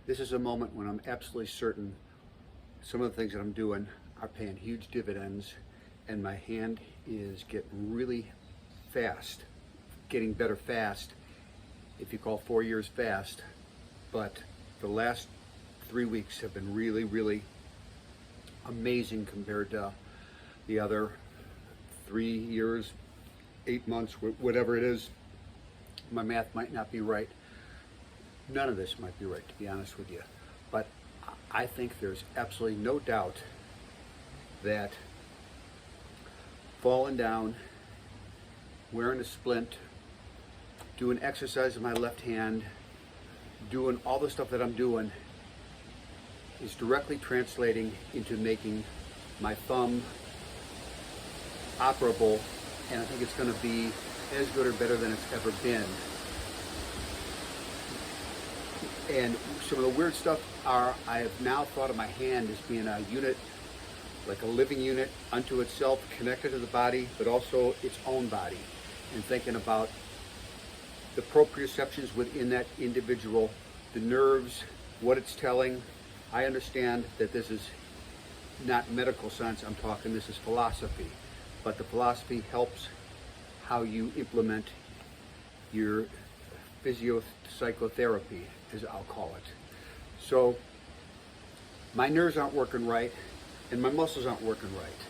This is a moment when I'm absolutely certain some of the things that I'm doing are paying huge dividends, and my hand is getting really fast, getting better fast, if you call 4 years fast. But the last 3 weeks have been really, really amazing compared to the other 3 years, 8 months, whatever it is. My math might not be right. None of this might be right, to be honest with you. But I think there's absolutely no doubt that falling down, wearing a splint, doing exercise in my left hand, doing all the stuff that I'm doing is directly translating into making my thumb operable, and I think it's going to be as good or better than it's ever been. And some of the weird stuff are, I have now thought of my hand as being a unit, like a living unit unto itself, connected to the body, but also its own body, and thinking about the proprioceptions within that individual, the nerves, what it's telling. I understand that this is not medical science I'm talking, this is philosophy, but the philosophy helps how you implement your physiopsychotherapy, as I'll call it. So my nerves aren't working right and my muscles aren't working right,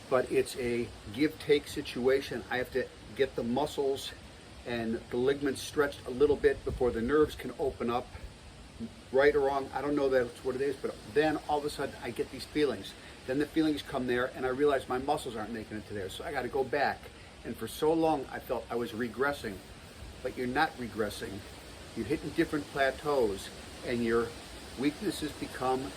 but it's a give-take situation. I have to get the muscles and the ligaments stretched a little bit before the nerves can open up. Right or wrong, I don't know that's what it is, but then all of a sudden I get these feelings. Then the feelings come there and I realize my muscles aren't making it to there, so I got to go back. And for so long I felt I was regressing, but you're not regressing. You're hitting different plateaus, and your weaknesses become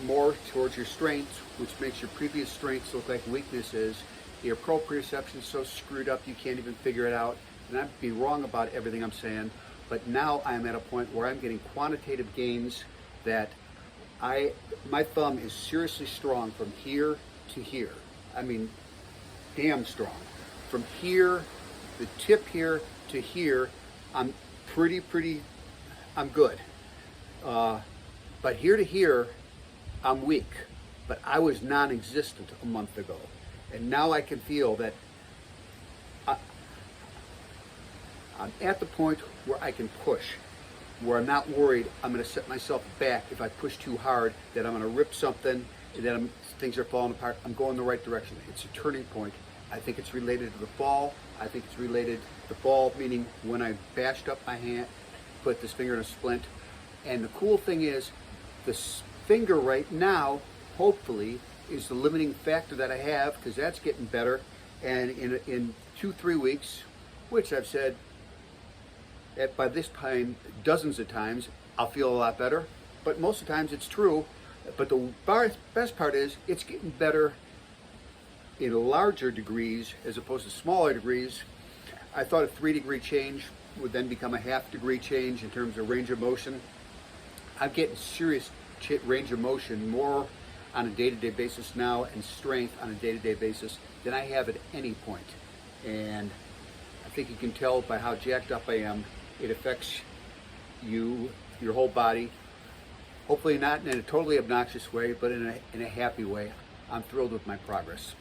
more towards your strengths, which makes your previous strengths look like weaknesses. Your proprioception is so screwed up you can't even figure it out. And I'd be wrong about everything I'm saying, but now I'm at a point where I'm getting quantitative gains that my thumb is seriously strong from here to here. I mean, damn strong. From here, the tip here to here, I'm I'm good. But here to here, I'm weak. But I was non-existent a month ago. And now I can feel that I'm at the point where I can push, where I'm not worried I'm going to set myself back if I push too hard, that I'm going to rip something, and then things are falling apart. I'm going the right direction. It's a turning point. I think it's related to the fall. I think it's related to the fall, meaning when I bashed up my hand, put this finger in a splint. And the cool thing is, this finger right now, hopefully, is the limiting factor that I have, because that's getting better. And in 2-3 weeks, which I've said by this time dozens of times, I'll feel a lot better. But most of the times it's true. But the best part is, it's getting better in larger degrees as opposed to smaller degrees. I thought a 3-degree change would then become a half-degree change in terms of range of motion. I'm getting serious range of motion more on a day-to-day basis now, and strength on a day-to-day basis, than I have at any point. And I think you can tell by how jacked up I am, it affects you, your whole body. Hopefully not in a totally obnoxious way, but in a happy way. I'm thrilled with my progress.